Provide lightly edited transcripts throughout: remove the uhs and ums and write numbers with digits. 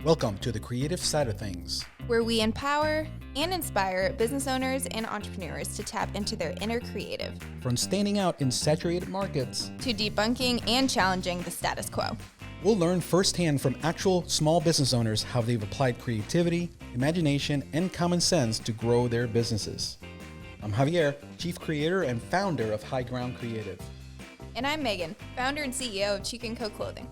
Welcome to the creative side of things, where we empower and inspire business owners and entrepreneurs to tap into their inner creative, from standing out in saturated markets to debunking and challenging the status quo. We'll learn firsthand from actual small business owners how they've applied creativity, imagination, and common sense to grow their businesses. I'm Javier, Chief Creator and founder of High Ground Creative. And I'm Megan, founder and CEO of Cheek & Co. Clothing.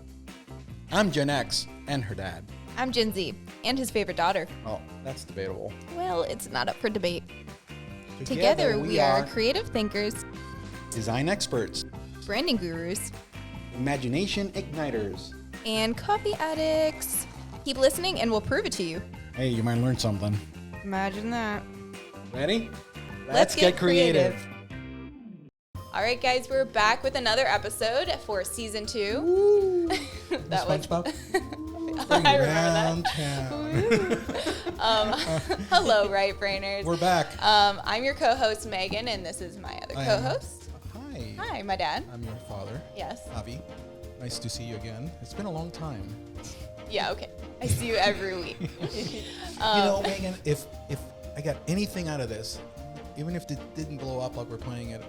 I'm Gen X and her dad. I'm Gen Z and his favorite daughter. Oh, that's debatable. Well, it's not up for debate. Together we are creative thinkers, design experts, branding gurus, imagination igniters, and coffee addicts. Keep listening and we'll prove it to you. Hey, you might learn something. Imagine that. Ready? Let's get creative. All right, guys, we're back with another episode for season 2. Woo. That was SpongeBob. I remember that. Hello, Right Brainers. We're back. I'm your co-host, Megan, and this is my other co-host. Hi. Hi, my dad. I'm your father. Yes. Avi. Nice to see you again. It's been a long time. Yeah, okay. I see you every week. You know, Megan, if I got anything out of this, even if it didn't blow up like we're playing it,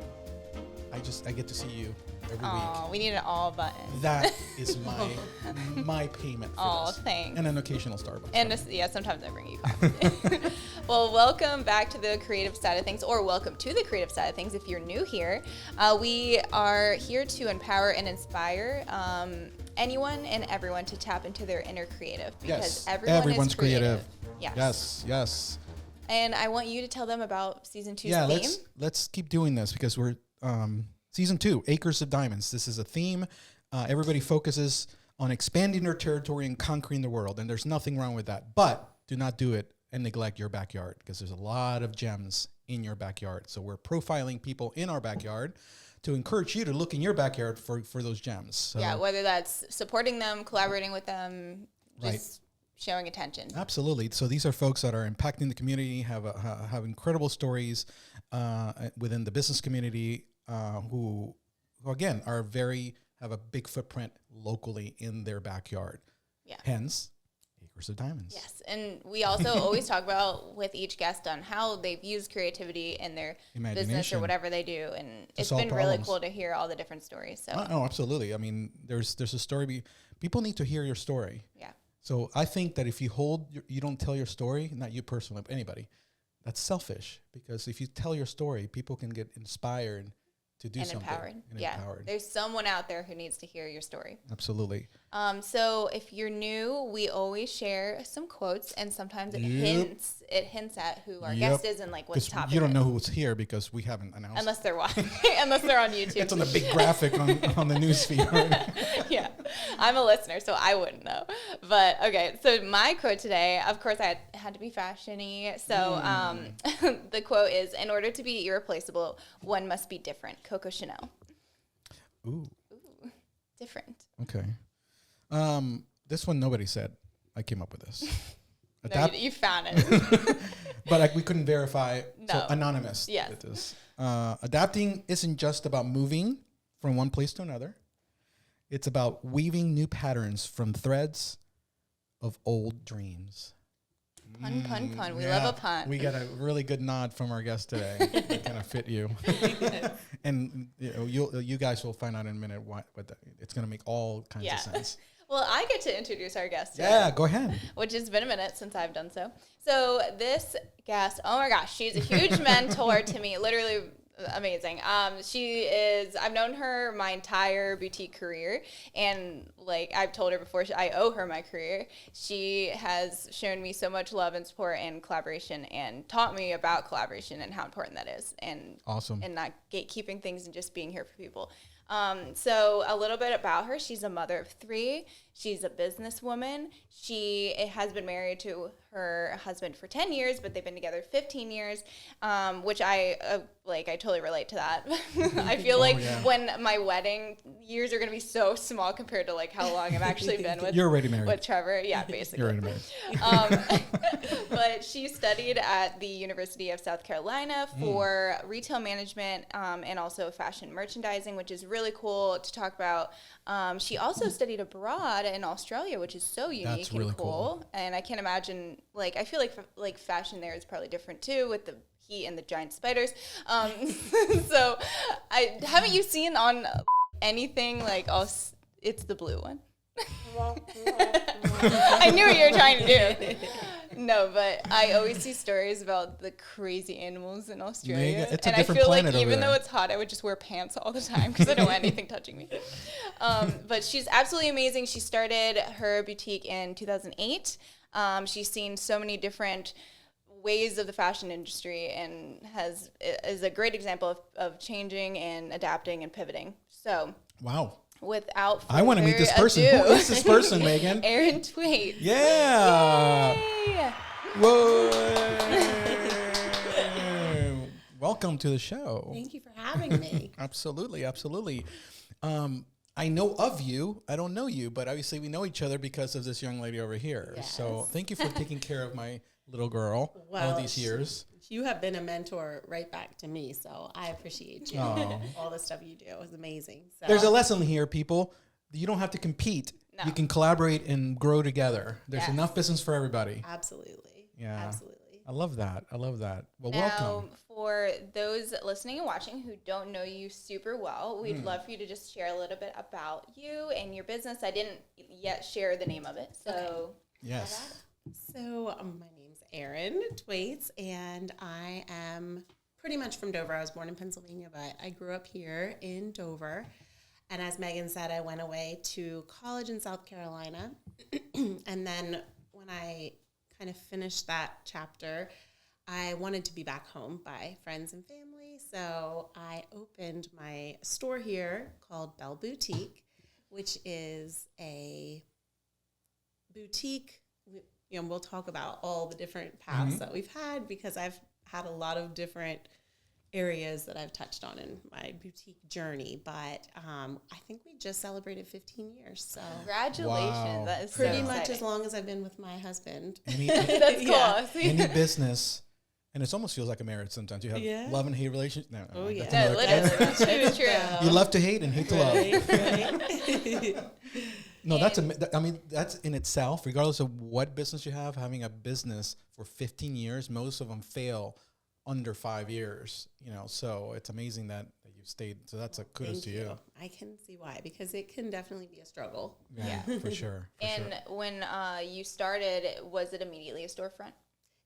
I get to see you every week. We need an all button. That is my payment for this. Thanks. And an occasional Starbucks. And sometimes I bring you coffee. Well, welcome back to the creative side of things, or welcome to the creative side of things if you're new here. We are here to empower and inspire anyone and everyone to tap into their inner creative, because everyone's creative. Yes. And I want you to tell them about season 2's theme. Let's keep doing this because we're season 2, Acres of Diamonds. This is a theme. Everybody focuses on expanding their territory and conquering the world, and there's nothing wrong with that. But do not do it and neglect your backyard, because there's a lot of gems in your backyard. So we're profiling people in our backyard to encourage you to look in your backyard for those gems. So, yeah, whether that's supporting them, collaborating with them, just showing attention. Absolutely. So these are folks that are impacting the community, have incredible stories within the business community, who again have a big footprint locally in their backyard. Yeah. Hence, Acres of Diamonds. Yes, and we also always talk about with each guest on how they've used creativity in their business or whatever they do, and it's been really cool to hear all the different stories. So, oh, absolutely. I mean, there's a story. People need to hear your story. Yeah. So I think that if you you don't tell your story, not you personally, but anybody, that's selfish, because if you tell your story, people can get inspired to do something. Empowered. There's someone out there who needs to hear your story. Absolutely. So if you're new, we always share some quotes, and sometimes it hints at who our guest is and like what the topic is. You don't know who's here because we haven't announced. Unless they're watching, unless they're on YouTube. It's on the big graphic on the news feed. Yeah, I'm a listener, so I wouldn't know. But okay, so my quote today, of course, I had to be fashion-y. So the quote is, "In order to be irreplaceable, one must be different." Coco Chanel. Ooh, different. Okay. This one nobody said. I came up with this. No, you found it. But we couldn't verify. No. So anonymous. Yes. It is. Adapting isn't just about moving from one place to another. It's about weaving new patterns from threads of old dreams. Pun. We love a pun. We got a really good nod from our guest today. It kind of fit you. And you guys will find out in a minute what it's going to make all kinds of sense. Well, I get to introduce our guest today. Yeah, go ahead. Which has been a minute since I've done so. So this guest, oh my gosh, she's a huge mentor to me. Literally amazing. I've known her my entire boutique career, and like I've told her before, I owe her my career. She has shown me so much love and support and collaboration, and taught me about collaboration and how important that is, and awesome, and not gatekeeping things and just being here for people. So a little bit about her. She's a mother of 3. She's a businesswoman. She has been married to her husband for 10 years, but they've been together 15 years, which I totally relate to that. I feel when my wedding years are going to be so small compared to like how long I've actually been with You're already married. With Trevor. Yeah, basically. You're already married. But she studied at the University of South Carolina for retail management and also fashion merchandising, which is really cool to talk about. She also studied abroad had it in Australia, which is so unique really and cool. And I can't imagine, like, I feel like fashion there is probably different too with the heat and the giant spiders. So haven't you seen on anything like it's the blue one? I knew what you were trying to do. No, but I always see stories about the crazy animals in Australia. It's a and I different feel like planet over even though there. it's hot, I would just wear pants all the time because I don't want anything touching me. But she's absolutely amazing. She started her boutique in 2008. She's seen so many different ways of the fashion industry and is a great example of changing and adapting and pivoting. So wow. Without further I want to meet this person. ado, Who is this person, Meghan? Erin Thwaites. Yeah. Yay. Whoa. Welcome to the show. Thank you for having me. Absolutely. I know of you. I don't know you, but obviously we know each other because of this young lady over here. Yes. So thank you for taking care of my little girl all these years. You have been a mentor right back to me, so I appreciate you. Oh. All the stuff you do is amazing. So. There's a lesson here, people. You don't have to compete. No. You can collaborate and grow together. There's Yes. enough business for everybody. Absolutely. Yeah. Absolutely. I love that. Well, Now, welcome. for those listening and watching who don't know you super well, we'd love for you to just share a little bit about you and your business. I didn't yet share the name of it, so Yes. So my name's Erin Thwaites, and I am pretty much from Dover. I was born in Pennsylvania, but I grew up here in Dover. And as Meghan said, I went away to college in South Carolina. And then when I kind of finished that chapter, I wanted to be back home by friends and family. So I opened my store here called Bel Boutique, which is a boutique. You know, we'll talk about all the different paths that we've had because I've had a lot of different areas that I've touched on in my boutique journey. But I think we just celebrated 15 years. So congratulations. Wow. That is pretty so much exciting. as long as I've been with my husband. That's cool. Yeah. Any business, and it almost feels like a marriage sometimes. You have Yeah. love and hate relationship. No, Oh, yeah. that's No, another- literally, it's true. You love to hate and hate to love. Right. No, that's in itself, regardless of what business you have, having a business for 15 years, most of them fail under 5 years, so it's amazing that you've stayed. So that's a kudos to you. I can see why, because it can definitely be a struggle. Yeah, for sure. And when you started, was it immediately a storefront?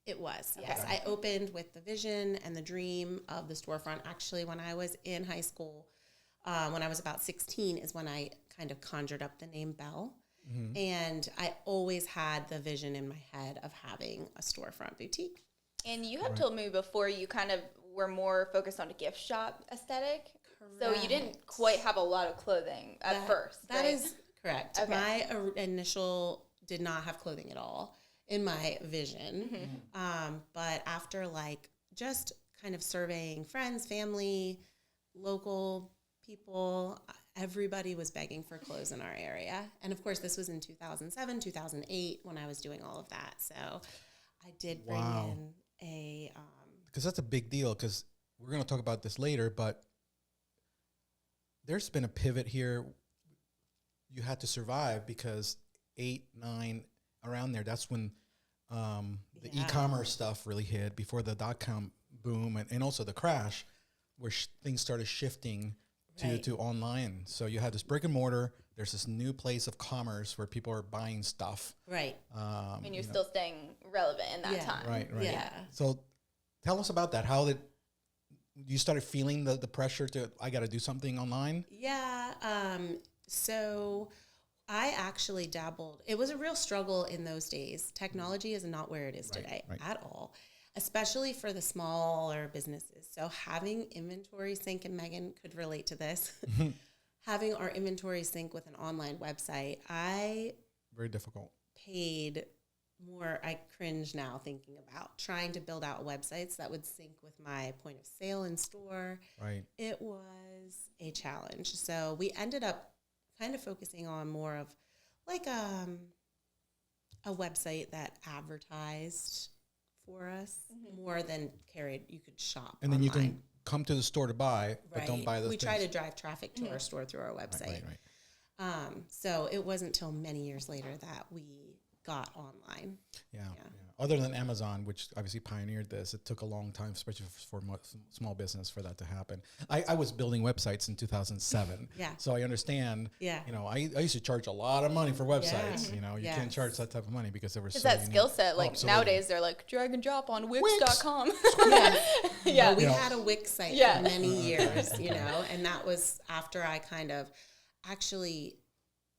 It was, yes. I opened with the vision and the dream of the storefront. Actually, when I was in high school, when I was about 16 is when I kind of conjured up the name Bel. Mm-hmm. And I always had the vision in my head of having a storefront boutique. And you have told me before you kind of were more focused on a gift shop aesthetic. So you didn't quite have a lot of clothing at first. That right? is correct. Okay. My initial did not have clothing at all in my vision. But after just kind of surveying friends, family, local people, everybody was begging for clothes in our area. And of course, this was in 2007, 2008 when I was doing all of that. So I did bring in a... Because that's a big deal, because we're going to talk about this later, but there's been a pivot here. You had to survive because 8, 9, around there, that's when the e-commerce stuff really hit before the dot-com boom and also the crash where things started shifting to online. So you had this brick and mortar. There's this new place of commerce where people are buying stuff. Right. And you're still staying relevant in that time. Right. Yeah. So tell us about that. How did you started feeling the pressure to, I got to do something online? Yeah. So I actually dabbled. It was a real struggle in those days. Technology is not where it is today at all, especially for the smaller businesses. So having inventory sync, and Meghan could relate to this, having our inventory sync with an online website, Very difficult. paid more. I cringe now thinking about trying to build out websites that would sync with my point of sale in store. Right. It was a challenge. So we ended up kind of focusing on more of like a website that advertised for us more than you could shop And then you online. can come to the store to buy, but don't buy those We things. try to drive traffic to our store through our website. Right. So it wasn't until many years later that we got online. Yeah. Other than Amazon, which obviously pioneered this, it took a long time, especially for small business, for that to happen. I was building websites in 2007. Yeah. So I understand. Yeah. You know, I used to charge a lot of money for websites. You know, you can't charge that type of money because there was It's that skill set. Like nowadays, they're like drag and drop on Wix.com. Yeah. Well, we had a Wix site for many years, you know, and that was after I kind of actually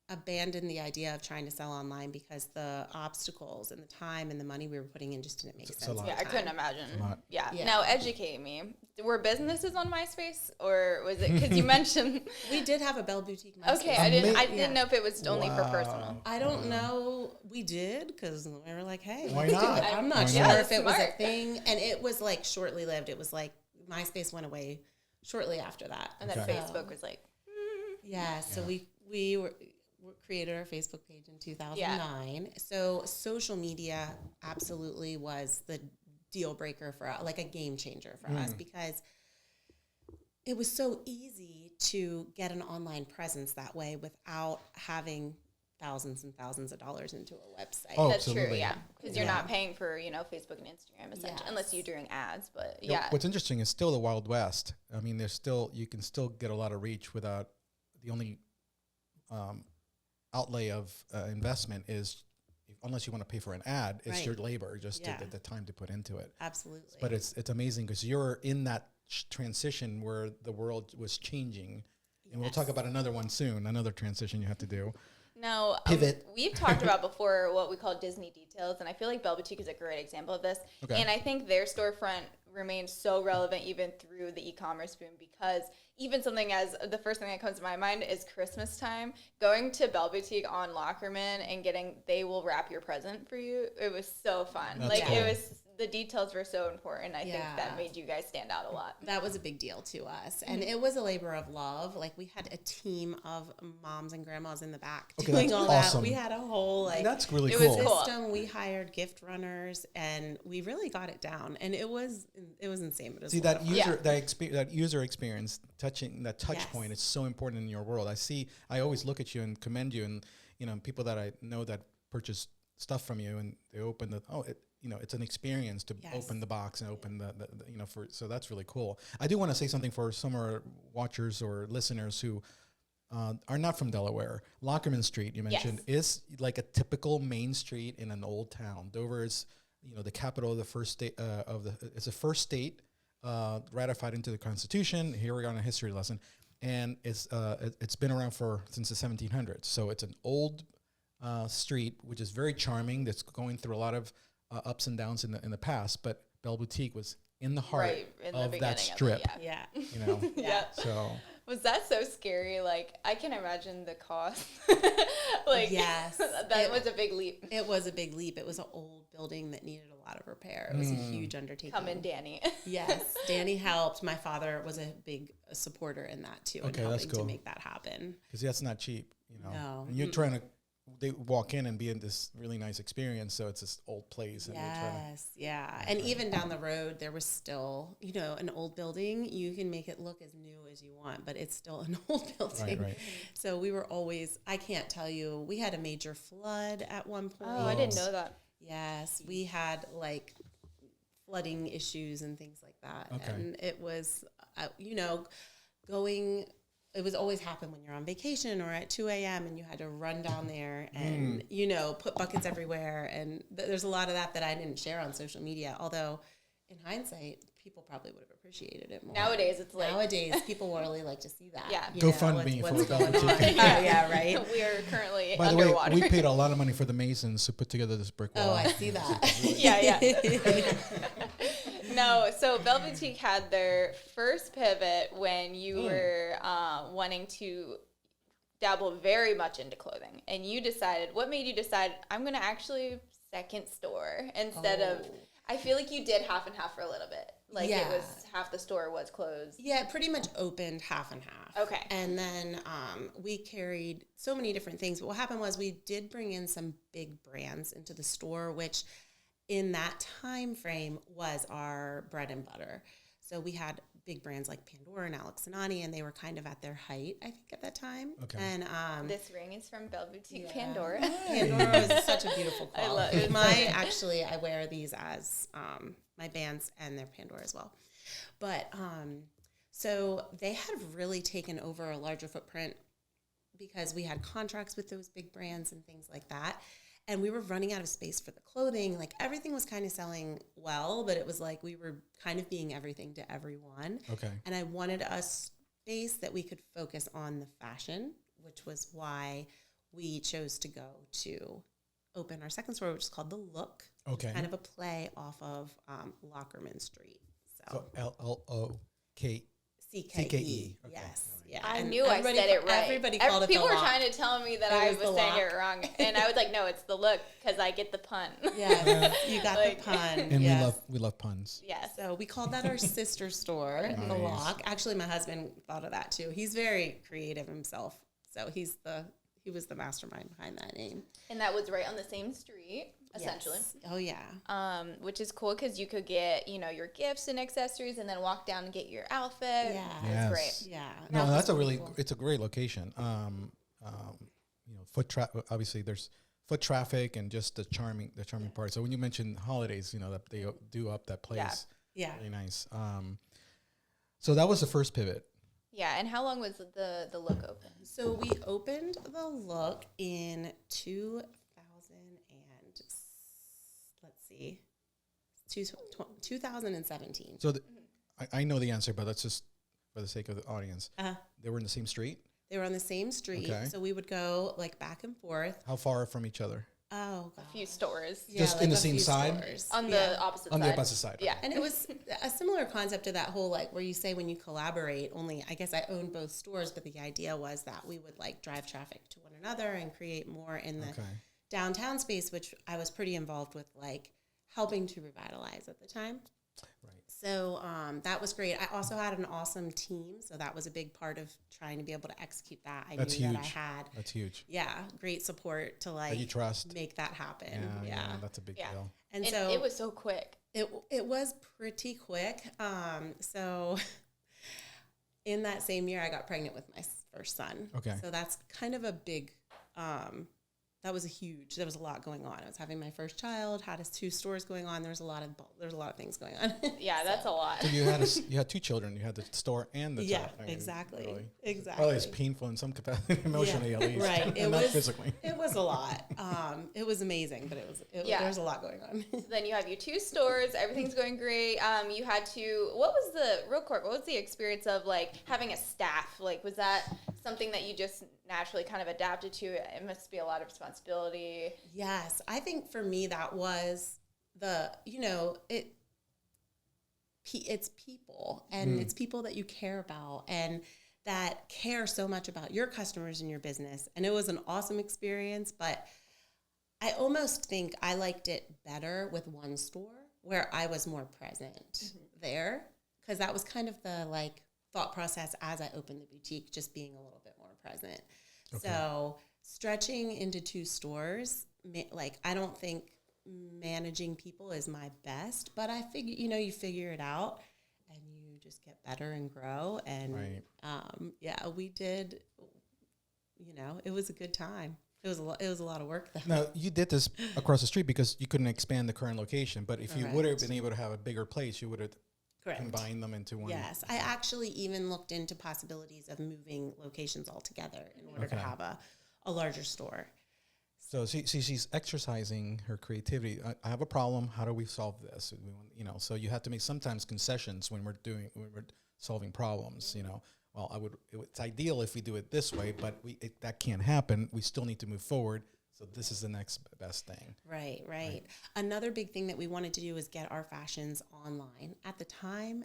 abandoned the idea of trying to sell online because the obstacles and the time and the money we were putting in just didn't make sense. Yeah, I couldn't imagine. Yeah. Now educate me. Were businesses on MySpace, or was it because you mentioned we did have a Bel Boutique MySpace? Okay, I didn't know if it was only for personal. I don't know. We did because we were like, hey, why not? I'm not sure if it was a thing, and it was like shortly lived. It was like MySpace went away shortly after that, and then Facebook was like, so we created our Facebook page in 2009. So social media absolutely was the deal breaker for us, like a game changer for us, because it was so easy to get an online presence that way without having thousands and thousands of dollars into a website. Oh, that's absolutely. true, yeah. Because you're not paying for, Facebook and Instagram, essentially, unless you're doing ads, but What's interesting is still the Wild West. I mean, you can still get a lot of reach without the only outlay of investment is, unless you want to pay for an ad, it's your labor, just the time to put into it. Absolutely. But it's amazing because you're in that transition where the world was changing. And we'll talk about another one soon, another transition you have to do. Now, Pivot. We've talked about before what we call Disney details, and I feel like Bel Boutique is a great example of this. Okay. And I think their storefront remains so relevant even through the e-commerce boom, because even something as the first thing that comes to my mind is Christmas time, going to Bel Boutique on Lockerman and they will wrap your present for you. It was so fun. That's cool. The details were so important. I think that made you guys stand out a lot. That was a big deal to us. And it was a labor of love. Like, we had a team of moms and grandmas in the back doing all that. We had a whole, that's really cool. System. We hired gift runners, and we really got it down. And it was insane. It was that user experience, that touch point is so important in your world. I always look at you and commend you, and people that I know that purchase stuff from you, and they open it's an experience to open the box and open so that's really cool. I do want to say something for some of our watchers or listeners who are not from Delaware. Lockerman Street, you mentioned, is like a typical main street in an old town. Dover is, the capital of the first state it's the first state ratified into the Constitution. Here we are on a history lesson, and it's been around since the 1700s. So it's an old street, which is very charming. That's going through a lot of ups and downs in the past, but Bel Boutique was in the heart of that strip. So was that so scary? Like, I can imagine the cost. Yes, that was a big leap. It was a big leap. It was an old building that needed a lot of repair. It was a huge undertaking. Come in, Danny. Yes, Danny helped. My father was a big supporter in that too, and helping to make that happen. Because that's not cheap, No. And you're trying to. They walk in and be in this really nice experience, so it's this old place. And and even down the road, there was still, an old building. You can make it look as new as you want, but it's still an old building. Right. So we were always, I can't tell you, we had a major flood at one point. Oh, I didn't know that. Yes, we had flooding issues and things like that. Okay. And it was, it was always happen when you're on vacation or at 2 a.m. and you had to run down there and, put buckets everywhere. And there's a lot of that I didn't share on social media. Although, in hindsight, people probably would have appreciated it more. Nowadays, it's people really like to see that. Yeah. GoFundMe what's going on. Yeah, right. We are currently By underwater. The way, we paid a lot of money for the masons who put together this brick wall. Oh, I see that. Yeah. No, so Bel Boutique had their first pivot when you were wanting to dabble very much into clothing. And what made you decide, I'm going to actually second store instead of, I feel like you did half and half for a little bit. It was half the store was closed. Yeah, it pretty much opened half and half. Okay. And then we carried so many different things. But what happened was we did bring in some big brands into the store, which in that time frame was our bread and butter. So we had big brands like Pandora and Alex and Ani, and they were kind of at their height, I think, at that time. Okay. And This ring is from Bel Boutique yeah. Pandora. Pandora is such a beautiful I cloth. love it. I wear these as my bands, and they're Pandora as well. But so they had really taken over a larger footprint because we had contracts with those big brands and things like that. And we were running out of space for the clothing. Like, everything was kind of selling well, but it was like we were kind of being everything to everyone. Okay. And I wanted a space that we could focus on the fashion, which was why we chose to go to open our second store, which is called The Look. Okay. Kind of a play off of Lockerman Street. So LLOK. CKE. Okay. Yes. Right. Yeah. I And knew I said it right. Everybody called it the People were Lock. trying to tell me that It I was was the saying Lock. it wrong, and I was like, "No, it's the look," because I get the pun. Yeah, you got Like- the pun. And yes. we love puns. Yes. So we called that our sister store, The Nice. Lock. Actually, my husband thought of that too. He's very creative himself, so he was the mastermind behind that name. And that was right on the same street, essentially. Yes. Oh yeah. Which is cool because you could get, your gifts and accessories and then walk down and get your outfit. Yeah. It's Yes. great. Yeah. No, That that's was a really, cool. it's a great location. Obviously there's foot traffic and just the charming part. So when you mentioned holidays, that they do up that place. Yeah. Very nice. So that was the first pivot. Yeah, and how long was the look open? So we opened The Look in 2017. So I know the answer, but let's just, for the sake of the audience, Uh-huh. they were in the same street. They were on the same street, Okay. so we would go like back and forth. How far from each other? Oh, A God. few stores Just in the a same few side? stores. on Yeah. the opposite On side. the opposite side. Yeah. And it was a similar concept to that whole, like, where you say when you collaborate, only I guess I owned both stores, but the idea was that we would like drive traffic to one another and create more in the Okay. downtown space, which I was pretty involved with, like helping to revitalize at the time. Right. So that was great. I also had an awesome team, so that was a big part of trying to be able to execute that. I That's knew that I huge. had, That's huge. great support to That you like trust. make that happen. Yeah, that's a big Yeah. deal. And And so it was so quick. it was pretty quick. So in that same year, I got pregnant with my first son. Okay. So that's kind of a big. There was a lot going on. I was having my first child, had his 2 stores going on. There was a lot of things going on. Yeah, that's a lot. So you had 2 children. You had the store and the Yeah, child. I mean, exactly. really. Exactly. Probably it's painful in some capacity, emotionally at least, Right. and It not was physically. It was a lot. It was amazing, but Yeah. there was a lot going on. So then you have your 2 stores, everything's going great. You had to, what was the experience of like having a staff? Like, was that something that you just naturally kind of adapted to? It must be a lot of responsibility. Yes, I think for me that was it's people, and it's people that you care about and that care so much about your customers and your business. And it was an awesome experience, but I almost think I liked it better with one store where I was more present there, because that was kind of the like thought process as I opened the boutique, just being a little bit more present. Okay. So stretching into 2 stores, like I don't think managing people is my best, but I figure, you figure it out and you just get better and grow. And Right. We did, it was a good time. It was a lot of work though. Now, you did this across the street because you couldn't expand the current location, but if you would have been able to have a bigger place, you would have Correct. combined them into one. Yes, I actually even looked into possibilities of moving locations altogether in order to Okay. have a larger store. So she's exercising her creativity. I have a problem. How do we solve this? So you have to make sometimes concessions when we're solving problems. Well, it's ideal if we do it this way, but that can't happen. We still need to move forward. So this is the next best thing. Right. Another big thing that we wanted to do was get our fashions online at the time,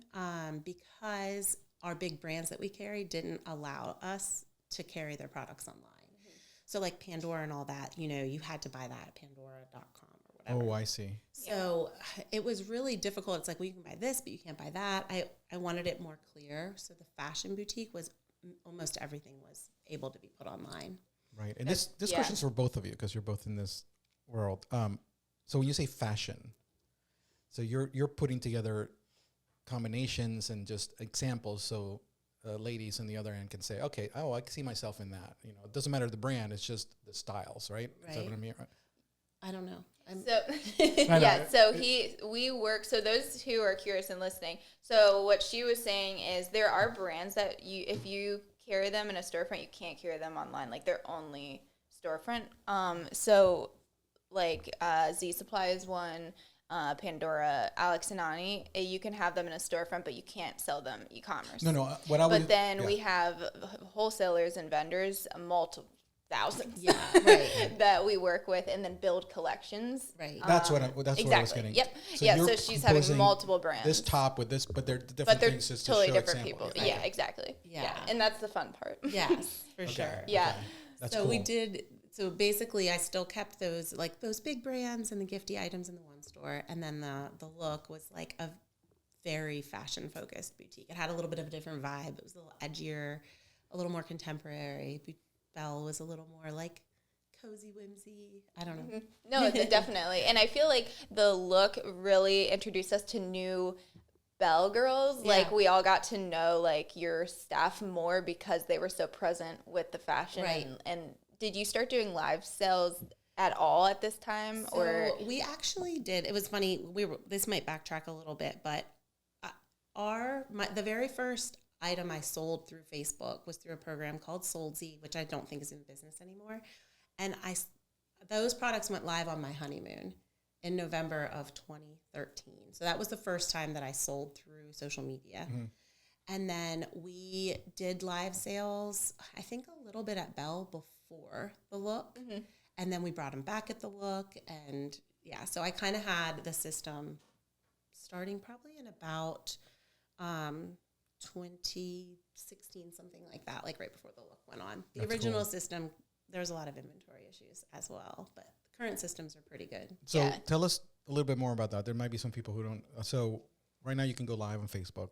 because our big brands that we carry didn't allow us to carry their products online. So like Pandora and all that, you had to buy that at pandora.com or whatever. Oh, I see. So it was really difficult. It's like, well, you can buy this, but you can't buy that. I wanted it more clear. So the fashion boutique was almost everything was able to be put online. Right. And this question's for both of you because you're both in this world. So when you say fashion, so you're putting together combinations and just examples, so ladies on the other end can say, okay, oh, I can see myself in that. You know, it doesn't matter the brand; it's just the styles, right? Is that what I mean? I don't know. So yeah, so so those who are curious and listening, so what she was saying is there are brands that if you carry them in a storefront, you can't carry them online, like they're only storefront. So like Z Supply is one, Pandora, Alex and Ani, you can have them in a storefront, but you can't sell them e-commerce. No, but then we have wholesalers and vendors, multiple thousands that we work with, and then build collections. Right. That's what I was getting. Yep. So so she's having multiple brands. This top with this, but they're different things. Just totally to show different example. people. Yeah, exactly. Yeah. And that's the fun part. Yes, for sure. Yeah. Okay. That's so cool. we did. So basically, I still kept those big brands and the gifty items in the one store, and then the look was like a very fashion focused boutique. It had a little bit of a different vibe. It was a little edgier, a little more contemporary. Belle was a little more like cozy whimsy. I don't know. No, definitely. And I feel like the look really introduced us to new Belle girls. Yeah. Like we all got to know like your staff more because they were so present with the fashion. Right. And did you start doing live sales at all at this time? So we actually did. It was funny. This might backtrack a little bit, but the very first item I sold through Facebook was through a program called Soldsy, which I don't think is in business anymore. And those products went live on my honeymoon in November of 2013. So that was the first time that I sold through social media. Mm-hmm. And then we did live sales, I think a little bit at Belle before the look. Mm-hmm. And then we brought them back at the look. And yeah, so I kind of had the system starting probably in about 2016, something like that, like right before the look went on. The original system, there was a lot of inventory issues as well, but the current systems are pretty good. So tell us a little bit more about that. There might be some people who don't. So right now you can go live on Facebook.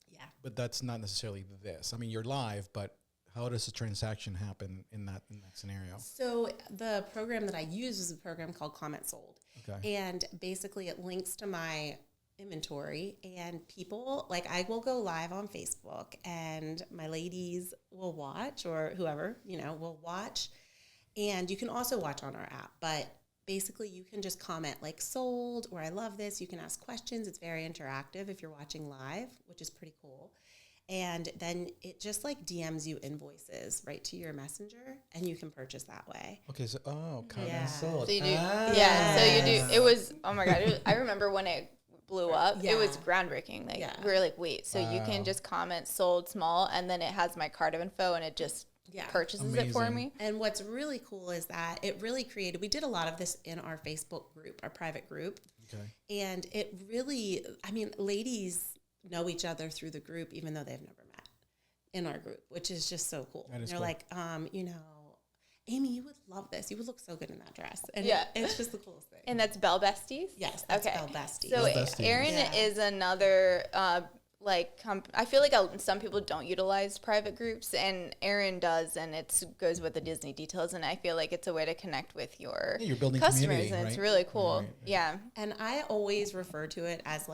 Yeah. But that's not necessarily this. I mean, you're live, but how does the transaction happen in that scenario? So the program that I use is a program called Comment Sold. Okay. And basically it links to my inventory, and people, like, I will go live on Facebook and my ladies will watch, or whoever, will watch. And you can also watch on our app, but basically you can just comment like sold or I love this. You can ask questions. It's very interactive if you're watching live, which is pretty cool. And then it just like DMs you invoices right to your messenger, and you can purchase that way. Okay, so comment sold. So you do, so you do. It was, oh my God, I remember when it blew up. Yeah. It was groundbreaking. Like we were like, wait, so you can just comment sold small, and then it has my card info, and it just purchases it for me. And what's really cool is that it really created, we did a lot of this in our Facebook group, our private group. Okay. And it really, ladies know each other through the group, even though they've never met in our group, which is just so cool. They're cool. Like, Amy, you would love this. You would look so good in that dress. And it's just the coolest thing. And that's Bel Besties? Yes, that's Bel Besties. So Erin is another, I feel like some people don't utilize private groups, and Erin does, and it goes with the Disney details, and I feel like it's a way to connect with your you're building customers, and it's really cool. Right. Yeah. And I always refer to it as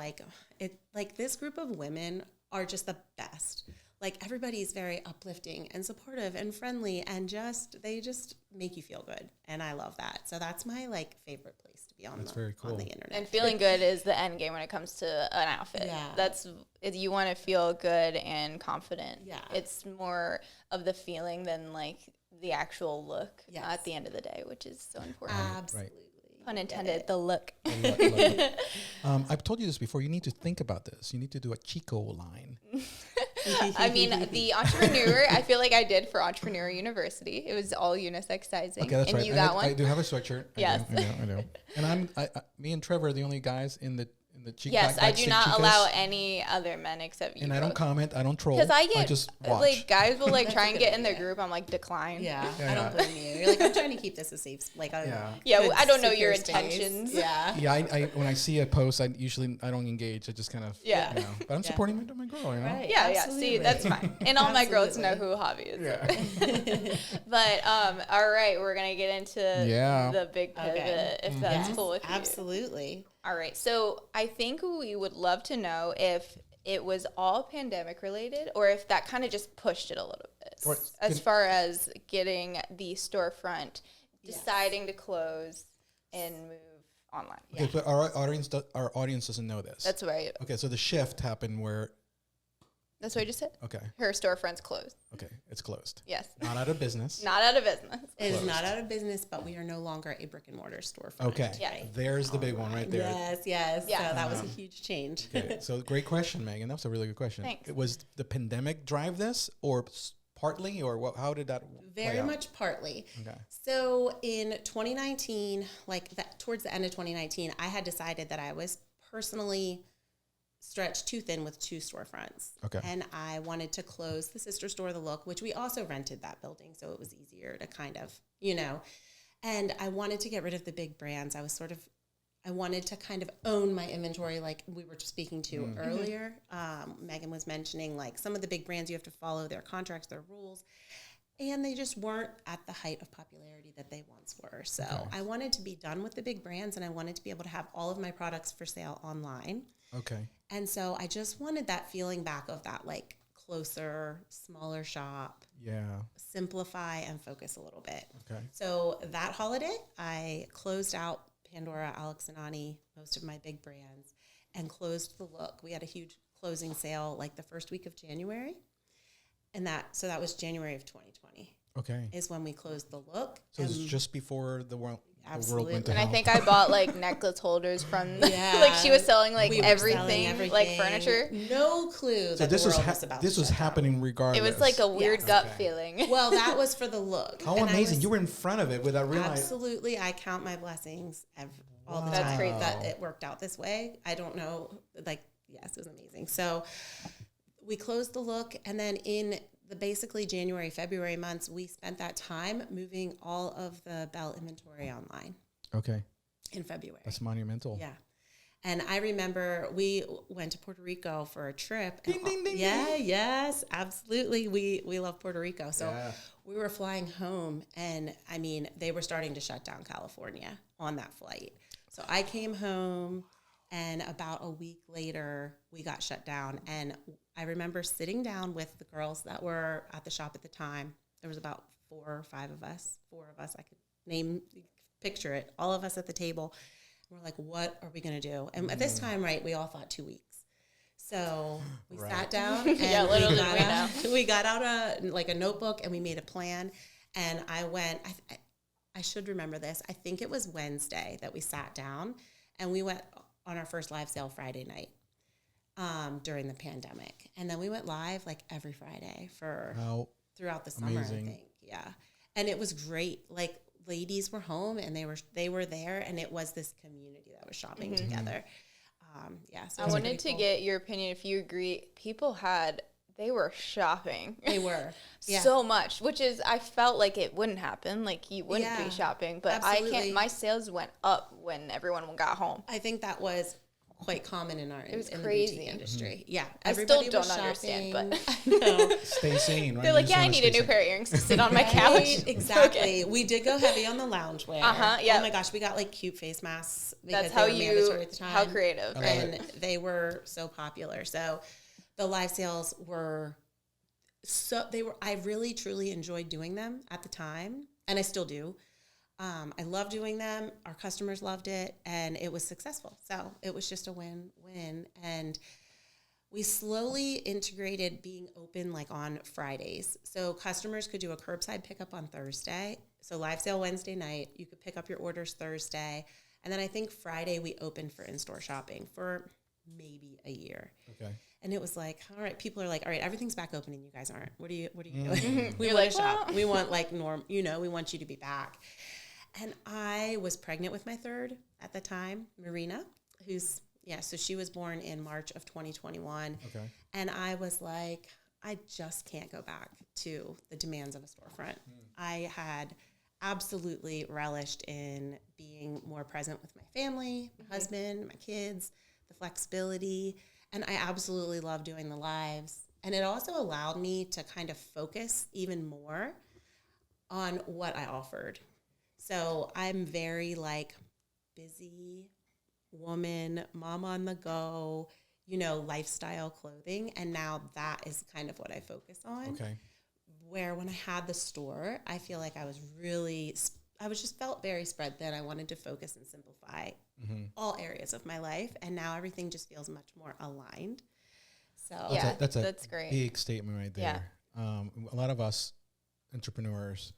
this group of women are just the best. Like, everybody's very uplifting and supportive and friendly, and they just make you feel good. And I love that. So that's my favorite place to be on very cool. On the internet. And feeling good is the end game when it comes to an outfit. Yeah. You want to feel good and confident. Yeah. It's more of the feeling than the actual look at the end of the day, which is so important. Absolutely. Right. Pun intended, the look. I've told you this before. You need to think about this. You need to do a Chico line. The entrepreneur, I feel like I did for Entrepreneur University. It was all unisex sizing. Okay, that's right. You got one? I do have a sweatshirt. Yes. I know. And me and Trevor are the only guys in the Chico. Yes, I do not allow any other men except you. And I don't comment. I don't troll. Because I just watch. Guys will try and get in their group. I'm decline. Yeah, I don't blame you. You're I'm trying to keep this a safe, I don't know your intentions. Yeah. Yeah, I when I see a post, I don't engage. I just kind of But I'm supporting my girl. Right. Yeah. See, that's fine. And all my girls know who Javi is. Yeah. But all right, we're gonna get into the big pivot if that's cool with you. Absolutely. All right. So I think we would love to know if it was all pandemic related, or if that kind of just pushed it a little bit Or as far as getting the storefront, deciding to close and move online. Okay, but our audience doesn't know this. That's right. Okay, so the shift happened where. That's what I just said. Okay. Her storefront's closed. Okay, it's closed. Yes. Not out of business. Not out of business. It is not out of business, but we are no longer a brick-and-mortar storefront. Okay. Yeah. There's the big one right there. Yes. Yeah. So that was a huge change. Okay, so great question, Megan. That was a really good question. Thanks. Was the pandemic drive this, or partly, or what? How did that? Very much partly. Okay. So in 2019, towards the end of 2019, I had decided that I was personally stretched too thin with 2 storefronts. Okay. And I wanted to close the sister store, The Look, which we also rented that building, so it was easier to kind of, and I wanted to get rid of the big brands. I wanted to kind of own my inventory, like we were speaking to earlier. Megan was mentioning, like, some of the big brands, you have to follow their contracts, their rules, and they just weren't at the height of popularity that they once were. So I wanted to be done with the big brands, and I wanted to be able to have all of my products for sale online. Okay. And so I just wanted that feeling back of that, like, closer, smaller shop. Yeah. Simplify and focus a little bit. Okay. So that holiday, I closed out Pandora, Alex and Ani, most of my big brands, and closed The Look. We had a huge closing sale like the first week of January. And that was January of 2020. Okay. Is when we closed The Look. So it's just before the world Absolutely. went to And hell. I think I bought like necklace holders from Yeah. like she was selling like We were selling everything, like furniture. No clue So that this the was world was about this to was shut down. happening regardless. It was like a weird Yes. gut Okay. feeling. Well, that was for The Look. How And I amazing! was- You were in front of it without realizing. Absolutely. I count my blessings all the That's time crazy. that it worked out this way. I don't know. Yes, it was amazing. So we closed The Look, and then in the basically January, February months, we spent that time moving all of the Bel inventory online Okay, in February. that's monumental. Yeah. And I remember we went to Puerto Rico for a trip. Ding, ding, ding, Yeah, ding. yes, absolutely. We love Puerto Rico. So Yeah. we were flying home, and I mean, they were starting to shut down California on that flight. So I came home, and about a week later, we got shut down. And I remember sitting down with the girls that were at the shop at the time. There was about 4 or 5 of us. 4 of us. I could picture it. All of us at the table. We're like, what are we going to do? And at this time, right, we all thought 2 weeks. So we Right. sat down and Yeah, little did we know. we got out a notebook, and we made a plan. And I went, I should remember this. I think it was Wednesday that we sat down, and we went on our first live sale Friday night during the pandemic. And then we went live like every Friday throughout the summer, amazing. I think. Yeah. And it was great. Like, ladies were home, and they were there, and it was this community that was shopping together. So I wanted to get your opinion if you agree. They were shopping. They were. Yeah. So much, which is, I felt like it wouldn't happen. Like, you wouldn't Yeah, be shopping, but absolutely. my sales went up when everyone got home. I think that was quite common in It was in crazy. the boutique industry. Yeah. I still Everybody don't was understand, shopping. but No. Stay sane, right? they're You like, just yeah, I wanna need stay a new sane. pair of earrings to sit on my Right, couch. exactly. Okay. We did go heavy on the loungewear. Yeah. Oh my gosh, we got like cute face masks because That's they how were mandatory at the time. how creative, I love right? And they were so popular. So the live sales were I really truly enjoyed doing them at the time, and I still do. I love doing them. Our customers loved it, and it was successful. So it was just a win-win. And we slowly integrated being open like on Fridays. So customers could do a curbside pickup on Thursday. So live sale Wednesday night, you could pick up your orders Thursday. And then I think Friday we opened for in-store shopping for maybe a year. Okay. And it was like, all right, people are like, all right, everything's back open and you guys aren't. What are you doing? We You're want like, to shop. well. We want like we want you to be back. And I was pregnant with my third at the time, Marina, so she was born in March of 2021. Okay. And I was like, I just can't go back to the demands of a storefront. I had absolutely relished in being more present with my family, my husband, my kids, the flexibility. And I absolutely love doing the lives. And it also allowed me to kind of focus even more on what I offered. So I'm very like busy woman, mom on the go, lifestyle clothing. And now that is kind of what I focus on. Okay. Where when I had the store, I feel like I just felt very spread thin. I wanted to focus and simplify all areas of my life. And now everything just feels much more aligned. So Yeah, that's great. Big statement right there. Yeah. A lot of us entrepreneurs,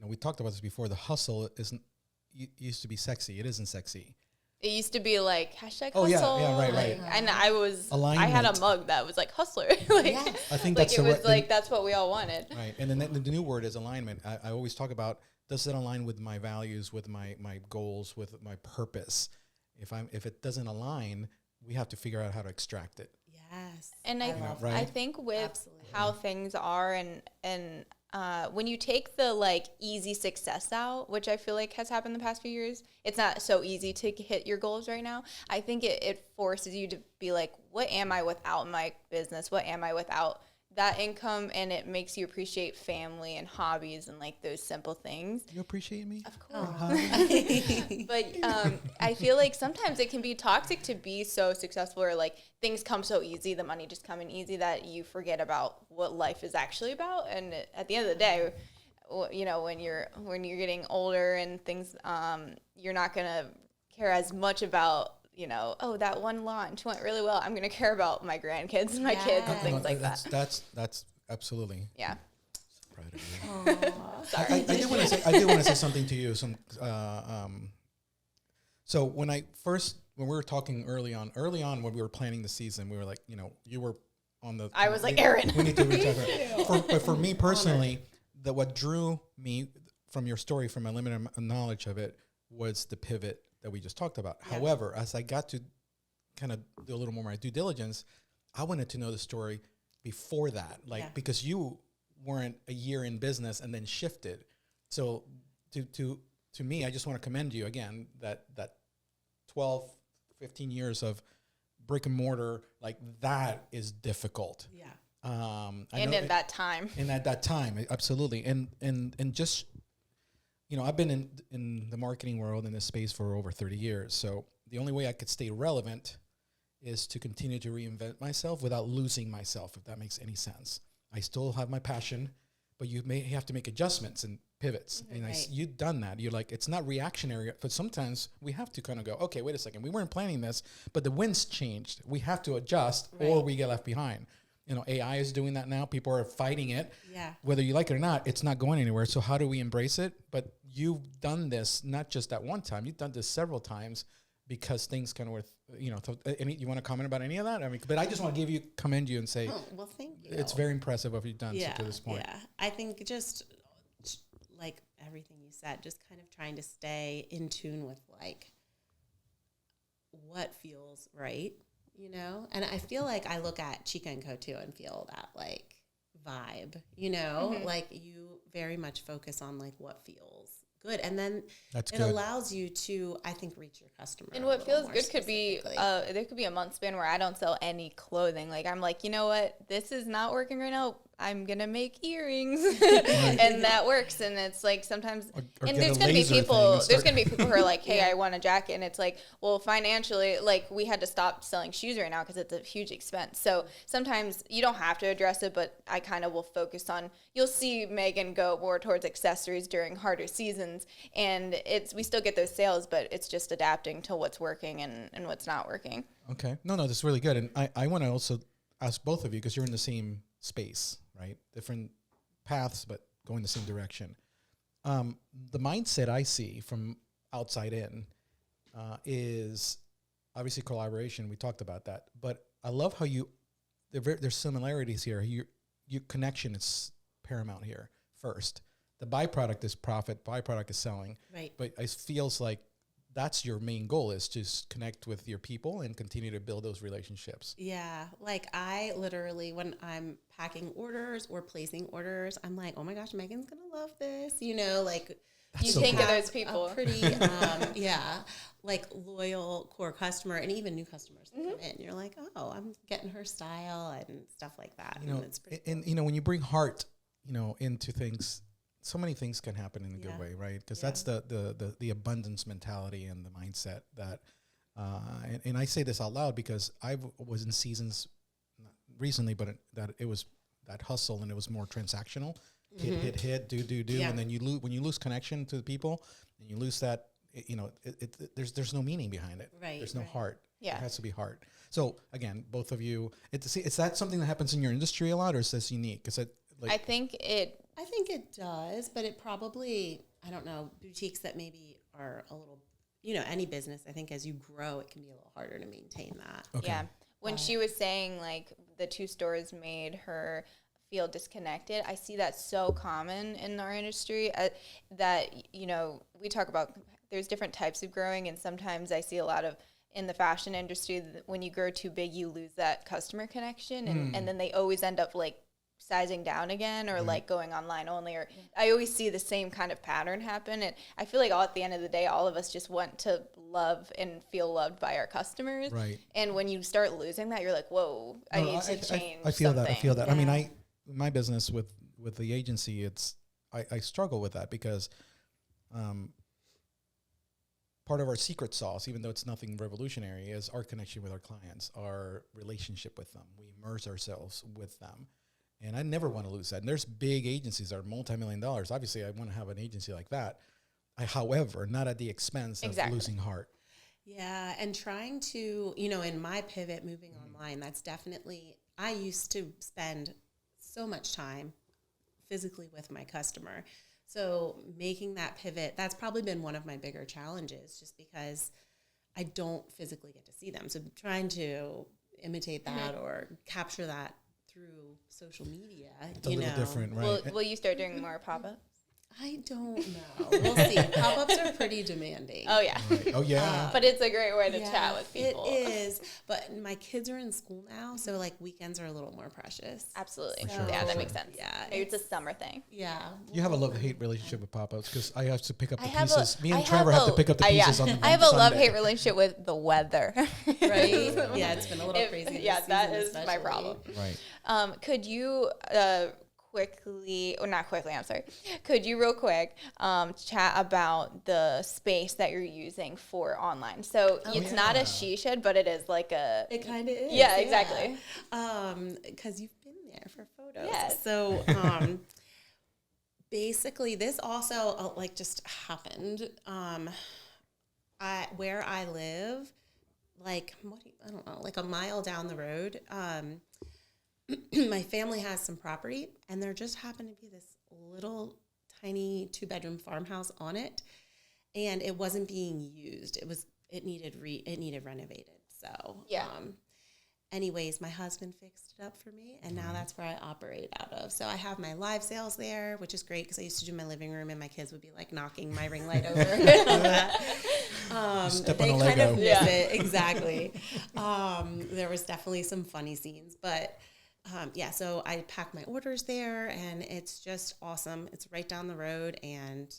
we talked about this before. The hustle used to be sexy. It isn't sexy. It used to be like hashtag Oh, hustle. yeah, right. And I Alignment. had a mug that was like hustler. I think that's it was like that's what we all wanted. Right. And then the new word is alignment. I always talk about, does it align with my values, with my goals, with my purpose? If it doesn't align, we have to figure out how to extract it. Yes. And I think with Absolutely. how things are and when you take the like easy success out, which I feel like has happened the past few years, it's not so easy to hit your goals right now. I think it forces you to be like, what am I without my business? What am I without that income? And it makes you appreciate family and hobbies and like those simple things. You appreciate me? Of course. But I feel like sometimes it can be toxic to be so successful, or like things come so easy, the money just coming easy, that you forget about what life is actually about. And at the end of the day, when you're getting older and things, you're not gonna care as much about that one launch went really well. I'm gonna care about my grandkids and my kids and things like that. That's absolutely. Yeah. Proud of you. Sorry. I did want to say something to you. So when we were talking early on when we were planning the season, we were like, you were on the. I was like, Erin. We need to reach out. But for me personally, what drew me from your story, from my limited knowledge of it, was the pivot that we just talked about. Yeah. However, as I got to kind of do a little more of my due diligence, I wanted to know the story before that, because you weren't a year in business and then shifted. So to me, I just want to commend you again, that 12, 15 years of brick and mortar, like that is difficult. Yeah. And in that time. And at that time, absolutely. And just, I've been in the marketing world in this space for over 30 years. So the only way I could stay relevant is to continue to reinvent myself without losing myself, if that makes any sense. I still have my passion, but you may have to make adjustments and pivots. And you've done that. You're like, it's not reactionary, but sometimes we have to kind of go, okay, wait a second. We weren't planning this, but the winds changed. We have to adjust or we get left behind. AI is doing that now. People are fighting it. Yeah. Whether you like it or not, it's not going anywhere. So how do we embrace it? But you've done this not just at one time. You've done this several times because things kind of you want to comment about any of that? But I just want to commend you and say, well, thank you. It's very impressive what you've done to this point. Yeah. I think just like everything you said, just kind of trying to stay in tune with like what feels right. And I feel like I look at Chica & Co too and feel that like vibe, like you very much focus on like what feels good. And then allows you to, I think, reach your customer. And what feels good could be, there could be a month span where I don't sell any clothing. Like I'm like, you know what, this is not working right now. I'm going to make earrings and that works. And it's like sometimes, and there's going to be people who are like, hey, I want a jacket. And it's like, well, financially, like we had to stop selling shoes right now because it's a huge expense. So sometimes you don't have to address it, but I kind of will focus on, you'll see Meghan go more towards accessories during harder seasons. And we still get those sales, but it's just adapting to what's working and what's not working. Okay. No, this is really good. And I want to also ask both of you, because you're in the same space, right? Different paths, but going the same direction. The mindset I see from outside in is obviously collaboration. We talked about that, but I love how there's similarities here. Your connection is paramount here first. The byproduct is profit. Byproduct is selling. Right. But it feels like that's your main goal, is just connect with your people and continue to build those relationships. Yeah. Like I literally, when I'm packing orders or placing orders, I'm like, oh my gosh, Megan's going to love this. Like you think of those people. Pretty, like loyal core customer, and even new customers that come in. You're like, oh, I'm getting her style and stuff like that. And it's pretty cool. When you bring heart, into things, so many things can happen in a good way, right? Because that's the abundance mentality and the mindset that And I say this out loud because I was in seasons not recently, but it was that hustle and it was more transactional. Hit, do, Yeah. and then when you lose connection to the people, and you lose that, there's no meaning behind it. Right, There's no right. heart. Yeah. It has to be heart. So again, both of you, is that something that happens in your industry a lot, or is this unique? Is it I think it I think it does, but it probably, I don't know, boutiques that maybe are a little, any business, I think as you grow, it can be a little harder to maintain that. Okay. Yeah. When she was saying like the 2 stores made her feel disconnected, I see that so common in our industry that, we talk about there's different types of growing. And sometimes I see a lot of in the fashion industry, when you grow too big, you lose that customer connection. And then they always end up like sizing down again or like going online only, or I always see the same kind of pattern happen. And I feel like at the end of the day, all of us just want to love and feel loved by our customers. Right. And when you start losing that, you're like, whoa, I need to change I feel something. that. I feel that. Yeah. I mean, my business with the agency, I struggle with that because part of our secret sauce, even though it's nothing revolutionary, is our connection with our clients, our relationship with them. We immerse ourselves with them. And I never want to lose that. And there's big agencies that are multi-million dollars. Obviously, I want to have an agency like that. However, not at the expense of losing heart. Yeah, and trying to, in my pivot moving online, that's definitely, I used to spend so much time physically with my customer. So making that pivot, that's probably been one of my bigger challenges just because I don't physically get to see them. So trying to imitate that or capture that through social media, It's a little different, right? Will you start doing more pop-ups? I don't know. We'll see. Pop-ups are pretty demanding. Oh, yeah. Right. Oh, yeah. But it's a great way to Yeah, chat with people. It is. But my kids are in school now, so like weekends are a little more precious. Absolutely. Sure. Yeah, that Sure. makes sense. Yeah, Maybe it's a summer thing. Yeah. You have a love-hate relationship with pop-ups because I have to pick up the I have pieces. Me I and Trevor have to pick up the pieces on I have a Sunday. love-hate relationship with the weather. Right? Yeah, it's been a little crazy. Yeah, this that season is my especially. problem. Right. Could you could you real quick chat about the space that you're using for online? So it's not a she shed, but it is like a... It kind of is. Yeah, exactly. Because you've been there for photos. Yes. So basically, this also just happened. Where I live, I don't know, like a mile down the road, my family has some property, and there just happened to be this little tiny 2-bedroom farmhouse on it, and it wasn't being used. It needed renovated. So Yeah. Anyways, my husband fixed it up for me, and now that's where I operate out of. So I have my live sales there, which is great because I used to do my living room, and my kids would be like knocking my ring light over. Step They on a kind Lego. of miss it, exactly. There was definitely some funny scenes, but so I pack my orders there, and it's just awesome. It's right down the road, and